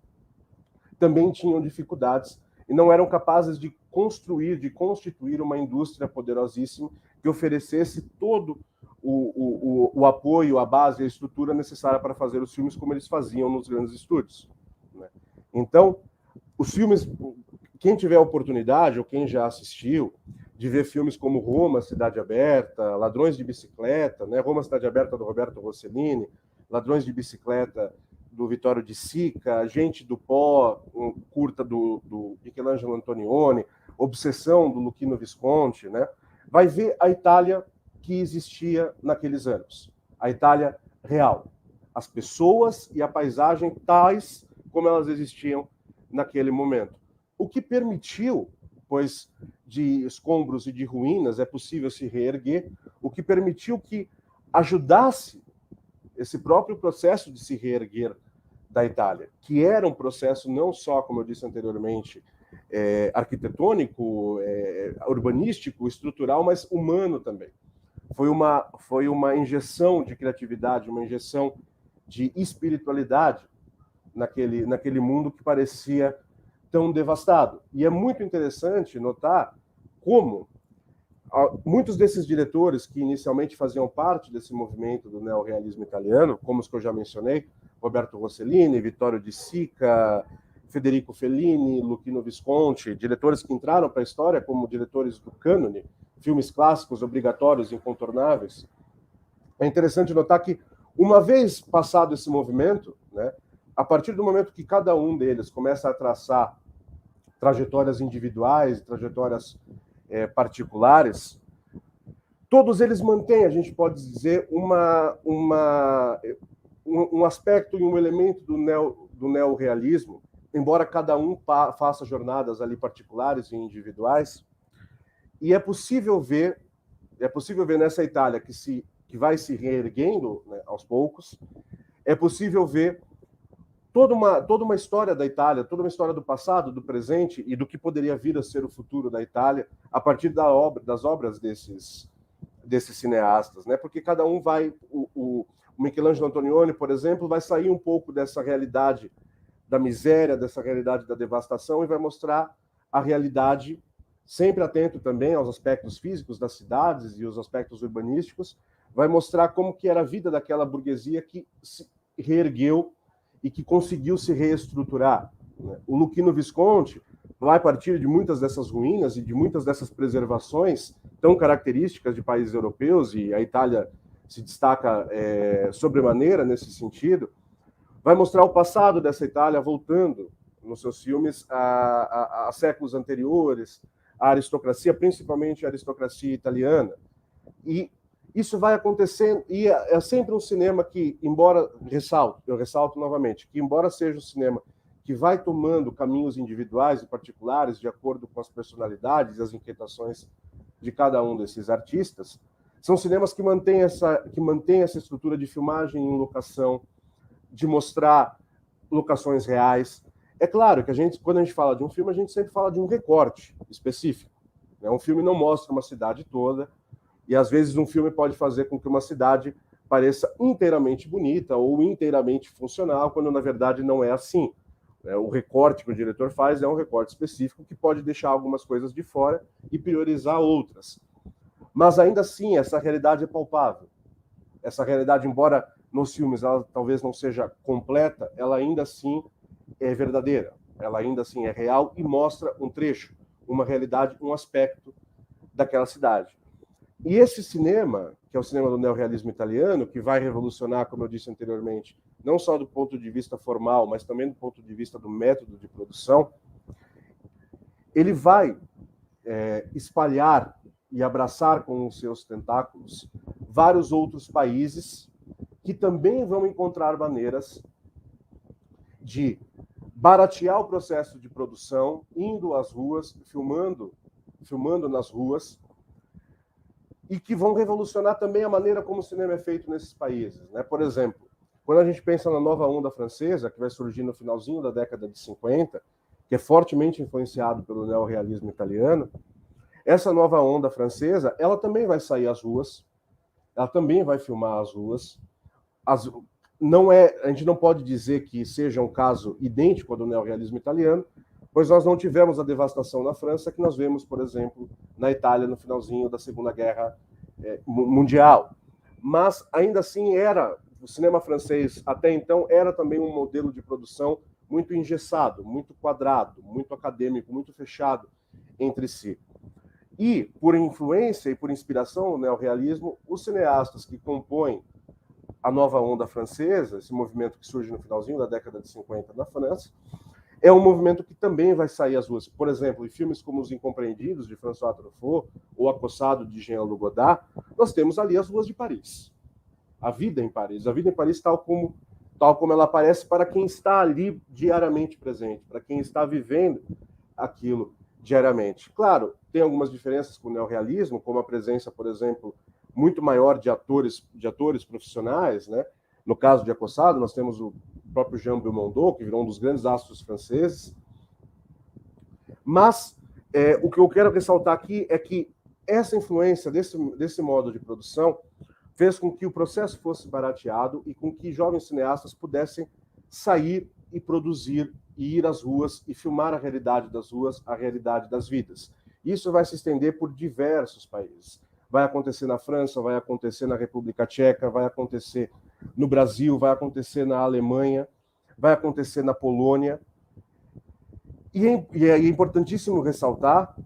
D: também tinham dificuldades e não eram capazes de construir, de constituir uma indústria poderosíssima que oferecesse todo o apoio, a base, a estrutura necessária para fazer os filmes como eles faziam nos grandes estúdios. Né? Então, os filmes, quem tiver a oportunidade, ou quem já assistiu, de ver filmes como Roma, Cidade Aberta, Ladrões de Bicicleta, né? Roma, Cidade Aberta, do Roberto Rossellini, Ladrões de Bicicleta, do Vittorio De Sica, Gente do Pó, um curta do Michelangelo Antonioni, Obsessão, do Luchino Visconti, né? Vai ver a Itália que existia naqueles anos, a Itália real, as pessoas e a paisagem tais como elas existiam naquele momento. O que permitiu, pois de escombros e de ruínas é possível se reerguer, o que permitiu que ajudasse esse próprio processo de se reerguer da Itália, que era um processo não só, como eu disse anteriormente, arquitetônico, urbanístico, estrutural, mas humano também. Foi uma injeção de criatividade, uma injeção de espiritualidade naquele mundo que parecia tão devastado. E é muito interessante notar como muitos desses diretores que inicialmente faziam parte desse movimento do neorrealismo italiano, como os que eu já mencionei, Roberto Rossellini, Vittorio De Sica, Federico Fellini, Luchino Visconti, diretores que entraram para a história como diretores do cânone, filmes clássicos obrigatórios, incontornáveis. É interessante notar que, uma vez passado esse movimento, né, a partir do momento que cada um deles começa a traçar trajetórias individuais, trajetórias particulares, todos eles mantêm, a gente pode dizer, um aspecto e um elemento do neorrealismo, embora cada um faça jornadas ali particulares e individuais, e é possível ver nessa Itália que vai se reerguendo, né, aos poucos, é possível ver toda uma história da Itália, toda uma história do passado, do presente e do que poderia vir a ser o futuro da Itália a partir das obras desses cineastas, né? Porque cada um o Michelangelo Antonioni, por exemplo, vai sair um pouco dessa realidade da miséria, dessa realidade da devastação e vai mostrar a realidade, sempre atento também aos aspectos físicos das cidades e os aspectos urbanísticos, vai mostrar como que era a vida daquela burguesia que se reergueu e que conseguiu se reestruturar. O Luchino Visconti vai partir de muitas dessas ruínas e de muitas dessas preservações tão características de países europeus, e a Itália se destaca sobremaneira nesse sentido, vai mostrar o passado dessa Itália voltando nos seus filmes a séculos anteriores, a aristocracia, principalmente a aristocracia italiana. E isso vai acontecendo, e é sempre um cinema que, embora, eu ressalto novamente, que embora seja um cinema que vai tomando caminhos individuais e particulares, de acordo com as personalidades e as inquietações de cada um desses artistas, são cinemas que mantêm essa estrutura de filmagem em locação, de mostrar locações reais. É claro que quando a gente fala de um filme, a gente sempre fala de um recorte específico. Um filme não mostra uma cidade toda, e às vezes um filme pode fazer com que uma cidade pareça inteiramente bonita ou inteiramente funcional, quando na verdade não é assim. O recorte que o diretor faz é um recorte específico que pode deixar algumas coisas de fora e priorizar outras. Mas ainda assim, essa realidade é palpável. Essa realidade, embora nos filmes ela talvez não seja completa, ela ainda assim é verdadeira. Ela ainda assim é real e mostra um trecho, uma realidade, um aspecto daquela cidade. E esse cinema, que é o cinema do neorrealismo italiano, que vai revolucionar, como eu disse anteriormente, não só do ponto de vista formal, mas também do ponto de vista do método de produção, ele vai espalhar e abraçar com os seus tentáculos vários outros países que também vão encontrar maneiras de baratear o processo de produção, indo às ruas, filmando nas ruas, e que vão revolucionar também a maneira como o cinema é feito nesses países. Por exemplo, quando a gente pensa na nova onda francesa, que vai surgir no finalzinho da década de 50, que é fortemente influenciado pelo neorrealismo italiano, essa nova onda francesa, ela também vai sair às ruas, ela também vai filmar as ruas. A gente não pode dizer que seja um caso idêntico ao do neorrealismo italiano, pois nós não tivemos a devastação na França que nós vemos, por exemplo, na Itália no finalzinho da Segunda Guerra Mundial. Mas, ainda assim, o cinema francês, até então, era também um modelo de produção muito engessado, muito quadrado, muito acadêmico, muito fechado entre si. E, por influência e por inspiração no neorrealismo, os cineastas que compõem a nova onda francesa, esse movimento que surge no finalzinho da década de 50 na França, é um movimento que também vai sair às ruas. Por exemplo, em filmes como Os Incompreendidos, de François Truffaut, ou Acossado, de Jean-Luc Godard, nós temos ali as ruas de Paris. A vida em Paris tal como ela aparece para quem está ali diariamente presente, para quem está vivendo aquilo diariamente. Claro, tem algumas diferenças com o neorrealismo, como a presença, por exemplo, muito maior de atores profissionais, No caso de Acossado, nós temos o próprio Jean Belmondo, que virou um dos grandes astros franceses. Mas o que eu quero ressaltar aqui é que essa influência desse modo de produção fez com que o processo fosse barateado e com que jovens cineastas pudessem sair e produzir e ir às ruas e filmar a realidade das ruas, a realidade das vidas. Isso vai se estender por diversos países. Vai acontecer na França, vai acontecer na República Tcheca, vai acontecer no Brasil, vai acontecer na Alemanha, vai acontecer na Polônia. E é importantíssimo ressaltar,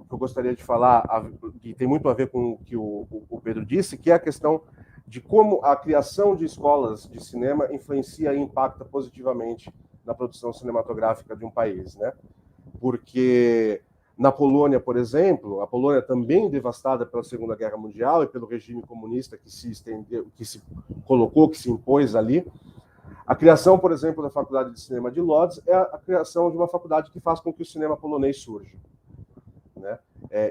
D: o que eu gostaria de falar, que tem muito a ver com o que o Pedro disse, que é a questão de como a criação de escolas de cinema influencia e impacta positivamente na produção cinematográfica de um país, Porque na Polônia, por exemplo, a Polônia também devastada pela Segunda Guerra Mundial e pelo regime comunista que se estendeu, que se colocou, que se impôs ali, a criação, por exemplo, da Faculdade de Cinema de Lodz é a criação de uma faculdade que faz com que o cinema polonês surja.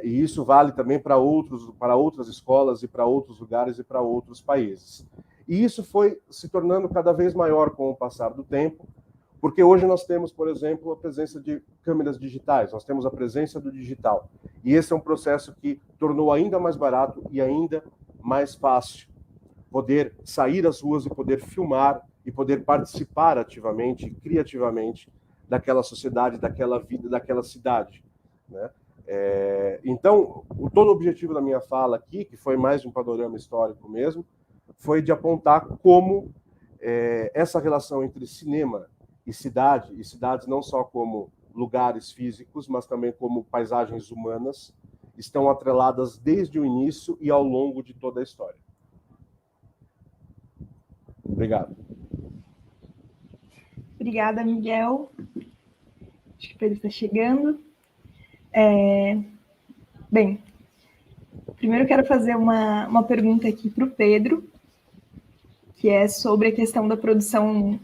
D: E isso vale também para outras escolas e para outros lugares e para outros países. E isso foi se tornando cada vez maior com o passar do tempo, porque hoje nós temos, por exemplo, a presença de câmeras digitais, nós temos a presença do digital. E esse é um processo que tornou ainda mais barato e ainda mais fácil poder sair às ruas e poder filmar e poder participar ativamente e criativamente daquela sociedade, daquela vida, daquela cidade, né? Então, todo o objetivo da minha fala aqui, que foi mais um panorama histórico mesmo, foi de apontar como essa relação entre cinema e cidades não só como lugares físicos, mas também como paisagens humanas, estão atreladas desde o início e ao longo de toda a história. Obrigado.
B: Obrigada, Miguel. Acho que o Pedro está chegando. Bem, primeiro eu quero fazer uma pergunta aqui para o Pedro, que é sobre a questão da produção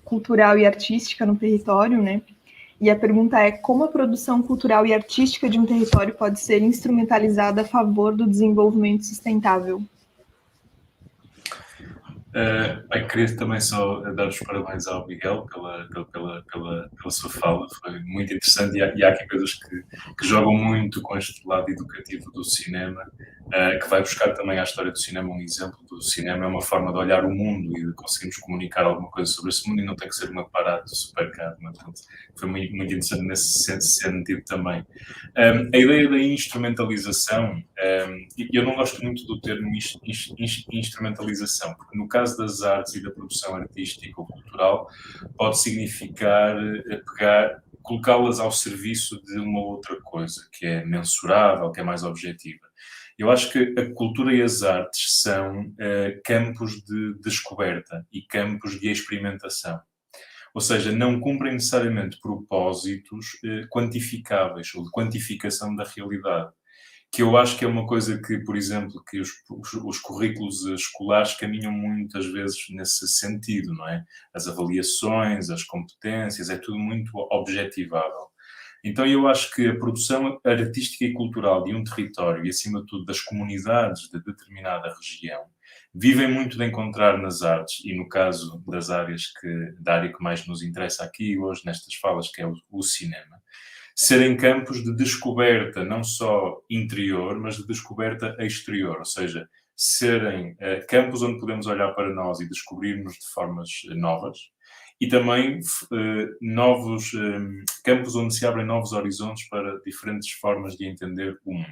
B: cultural e artística no território, né? E a pergunta é: como a produção cultural e artística de um território pode ser instrumentalizada a favor do desenvolvimento sustentável?
C: Queria também só dar os parabéns ao Miguel pela sua fala, foi muito interessante, e há aqui coisas que jogam muito com este lado educativo do cinema, que vai buscar também à história do cinema um exemplo do cinema, é uma forma de olhar o mundo e de conseguirmos comunicar alguma coisa sobre esse mundo, e não tem que ser um aparato super caro, portanto, foi muito, muito interessante nesse sentido também. A ideia da instrumentalização, eu não gosto muito do termo instrumentalização, porque no caso das artes e da produção artística ou cultural, pode significar colocá-las ao serviço de uma outra coisa, que é mensurável, que é mais objetiva. Eu acho que a cultura e as artes são campos de descoberta e campos de experimentação. Ou seja, não cumprem necessariamente propósitos quantificáveis ou de quantificação da realidade. Que eu acho que é uma coisa que, por exemplo, que os currículos escolares caminham muitas vezes nesse sentido, não é? As avaliações, as competências, é tudo muito objetivável. Então eu acho que a produção artística e cultural de um território e, acima de tudo, das comunidades de determinada região, vivem muito de encontrar nas artes, e no caso das áreas da área que mais nos interessa aqui hoje nestas falas, que é o cinema, serem campos de descoberta, não só interior, mas de descoberta exterior, ou seja, serem campos onde podemos olhar para nós e descobrir-nos de formas novas, e também novos campos onde se abrem novos horizontes para diferentes formas de entender o mundo.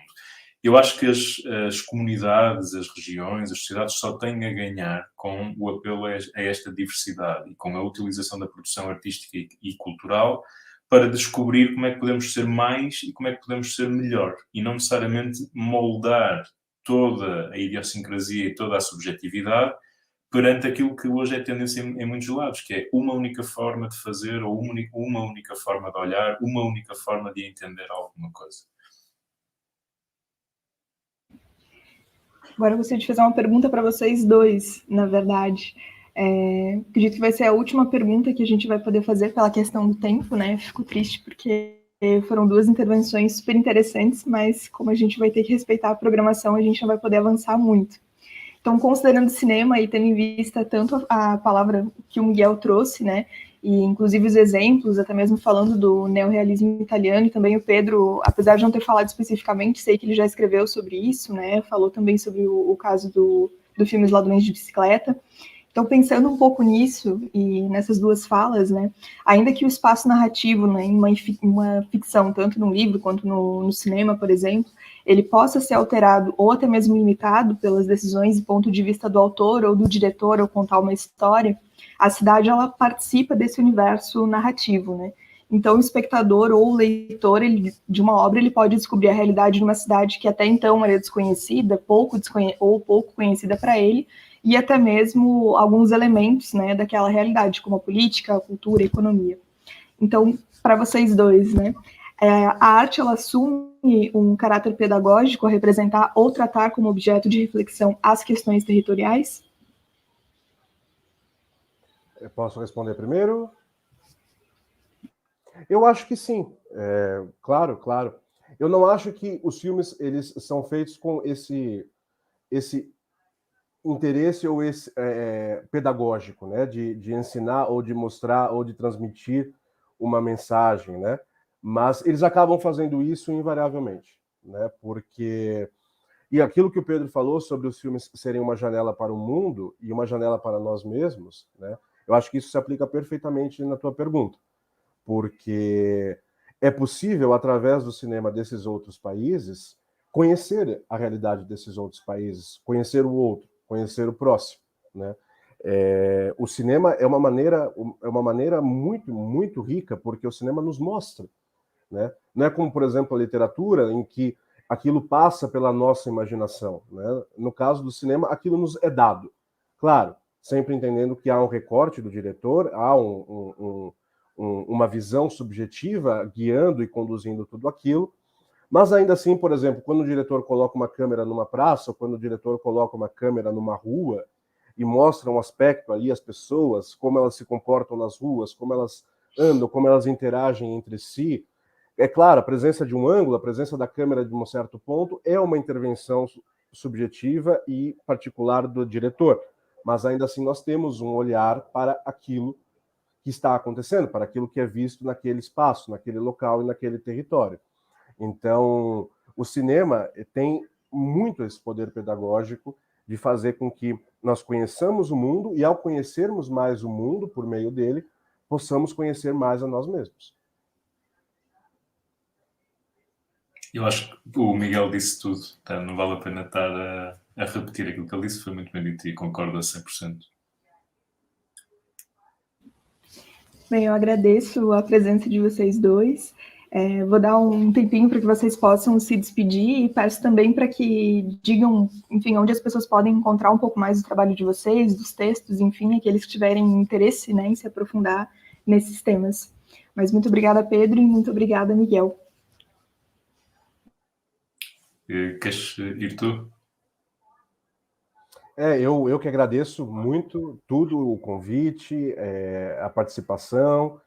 C: Eu acho que as comunidades, as regiões, as sociedades só têm a ganhar com o apelo a esta diversidade e com a utilização da produção artística e cultural para descobrir como é que podemos ser mais e como é que podemos ser melhor, e não necessariamente moldar toda a idiosincrasia e toda a subjetividade perante aquilo que hoje é tendência em muitos lados, que é uma única forma de fazer, ou uma única forma de olhar, uma única forma de entender alguma coisa.
B: Agora eu gostaria de fazer uma pergunta para vocês dois, na verdade. Acredito que vai ser a última pergunta que a gente vai poder fazer pela questão do tempo, né? Fico triste porque foram duas intervenções super interessantes, mas como a gente vai ter que respeitar a programação, a gente não vai poder avançar muito. Então, considerando o cinema e tendo em vista tanto a palavra que o Miguel trouxe, né? E inclusive os exemplos, até mesmo falando do neorrealismo italiano, e também o Pedro, apesar de não ter falado especificamente, sei que ele já escreveu sobre isso, né? Falou também sobre o caso do filme Os Ladrões de Bicicleta. Então, pensando um pouco nisso e nessas duas falas, né, ainda que o espaço narrativo, né, em uma ficção, tanto no livro quanto no cinema, por exemplo, ele possa ser alterado ou até mesmo limitado pelas decisões e ponto de vista do autor ou do diretor ao contar uma história, a cidade ela participa desse universo narrativo, né? Então, o espectador ou o leitor de uma obra ele pode descobrir a realidade de uma cidade que até então era desconhecida, pouco conhecida para ele, e até mesmo alguns elementos, né, daquela realidade, como a política, a cultura, a economia. Então, para vocês dois, né, a arte ela assume um caráter pedagógico a representar ou tratar como objeto de reflexão as questões territoriais?
D: Eu posso responder primeiro? Eu acho que sim, claro. Eu não acho que os filmes eles são feitos com esse interesse ou esse pedagógico, né, de ensinar ou de mostrar ou de transmitir uma mensagem, né? Mas eles acabam fazendo isso invariavelmente, né? Porque e aquilo que o Pedro falou sobre os filmes serem uma janela para o mundo e uma janela para nós mesmos, né? Eu acho que isso se aplica perfeitamente na tua pergunta. porque é possível, através do cinema desses outros países, conhecer a realidade desses outros países, conhecer o outro, conhecer o próximo, né? O cinema é uma maneira muito, muito rica, porque o cinema nos mostra, né? Não é como, por exemplo, a literatura, em que aquilo passa pela nossa imaginação, né? No caso do cinema, aquilo nos é dado. Claro, sempre entendendo que há um recorte do diretor, há uma visão subjetiva guiando e conduzindo tudo aquilo, mas ainda assim, por exemplo, quando o diretor coloca uma câmera numa praça, ou quando o diretor coloca uma câmera numa rua e mostra um aspecto ali, as pessoas, como elas se comportam nas ruas, como elas andam, como elas interagem entre si, é claro, a presença de um ângulo, a presença da câmera de um certo ponto é uma intervenção subjetiva e particular do diretor, mas ainda assim nós temos um olhar para aquilo que está acontecendo, para aquilo que é visto naquele espaço, naquele local e naquele território. Então, o cinema tem muito esse poder pedagógico de fazer com que nós conheçamos o mundo e, ao conhecermos mais o mundo por meio dele, possamos conhecer mais a nós mesmos.
C: Eu acho que o Miguel disse tudo, tá? Não vale a pena estar a repetir aquilo que ele disse, foi muito bem dito e concordo a 100%.
B: Bem, eu agradeço a presença de vocês dois. Vou dar um tempinho para que vocês possam se despedir e peço também para que digam, enfim, onde as pessoas podem encontrar um pouco mais do trabalho de vocês, dos textos, enfim, aqueles que tiverem interesse, né, em se aprofundar nesses temas. Mas muito obrigada, Pedro, e muito obrigada, Miguel.
C: Queres ir tu?
D: Eu que agradeço muito tudo, o convite, a participação.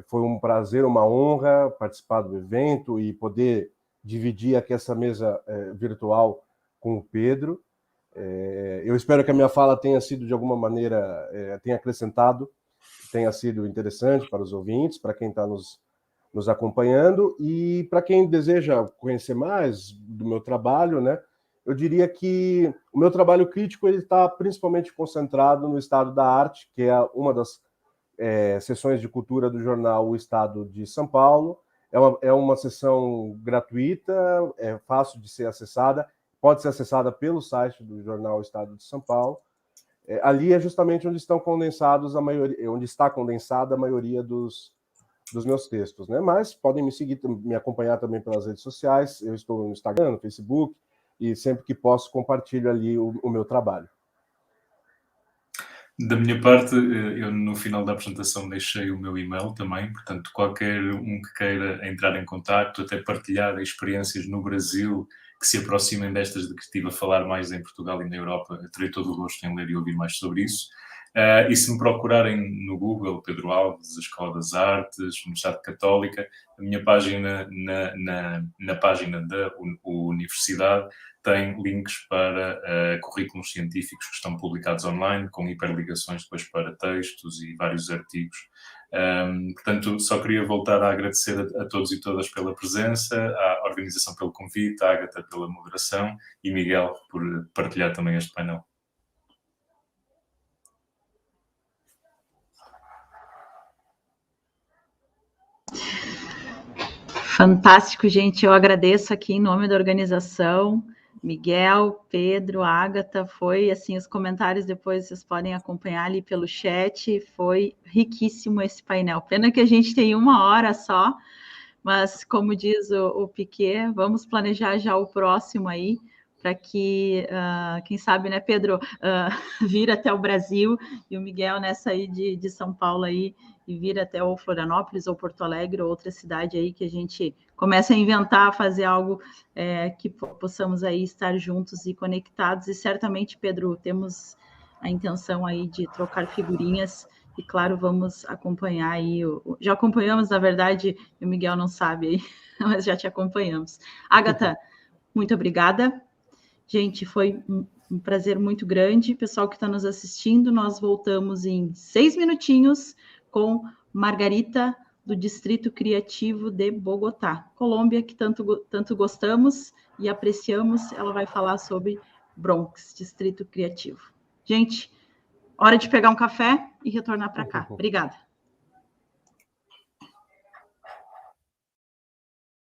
D: Foi um prazer, uma honra participar do evento e poder dividir aqui essa mesa virtual com o Pedro. Eu espero que a minha fala tenha sido, de alguma maneira, tenha acrescentado, tenha sido interessante para os ouvintes, para quem está nos acompanhando e para quem deseja conhecer mais do meu trabalho, né? Eu diria que o meu trabalho crítico ele está principalmente concentrado no estado da arte, que é uma das sessões de cultura do jornal O Estado de São Paulo. É uma sessão gratuita, é fácil de ser acessada, pode ser acessada pelo site do jornal O Estado de São Paulo. Ali é justamente onde estão condensados onde está condensada a maioria dos meus textos, né? Mas podem me seguir, me acompanhar também pelas redes sociais. Eu estou no Instagram, no Facebook, e sempre que posso compartilho ali o meu trabalho.
C: Da minha parte, eu no final da apresentação deixei o meu e-mail também, portanto, qualquer um que queira entrar em contacto, até partilhar experiências no Brasil que se aproximem destas de que estive a falar mais em Portugal e na Europa, eu terei todo o gosto em ler e ouvir mais sobre isso. E se me procurarem no Google, Pedro Alves, a Escola das Artes, Universidade Católica, a minha página na página da Universidade tem links para currículos científicos que estão publicados online, com hiperligações depois para textos e vários artigos. Portanto, só queria voltar a agradecer a todos e todas pela presença, à organização pelo convite, à Ágata pela moderação e Miguel por partilhar também este painel.
A: Fantástico, gente. Eu agradeço aqui em nome da organização, Miguel, Pedro, Ágata. Foi assim, os comentários depois vocês podem acompanhar ali pelo chat. Foi riquíssimo esse painel. Pena que a gente tem 1 hora só, mas como diz o Piquet, vamos planejar já o próximo aí, para que, quem sabe, né, Pedro, vir até o Brasil e o Miguel nessa aí de São Paulo aí, e vir até ou Florianópolis ou Porto Alegre ou outra cidade aí que a gente comece a inventar, fazer algo que possamos aí estar juntos e conectados. E certamente, Pedro, temos a intenção aí de trocar figurinhas e, claro, vamos acompanhar aí. Já acompanhamos, na verdade, e o Miguel não sabe aí, mas já te acompanhamos. Ágata, muito obrigada. Gente, foi um prazer muito grande. Pessoal que está nos assistindo, nós voltamos em 6 minutinhos com Margarita, do Distrito Criativo de Bogotá, Colômbia, que tanto gostamos e apreciamos. Ela vai falar sobre Bronx, Distrito Criativo. Gente, hora de pegar um café e retornar para cá. Obrigada.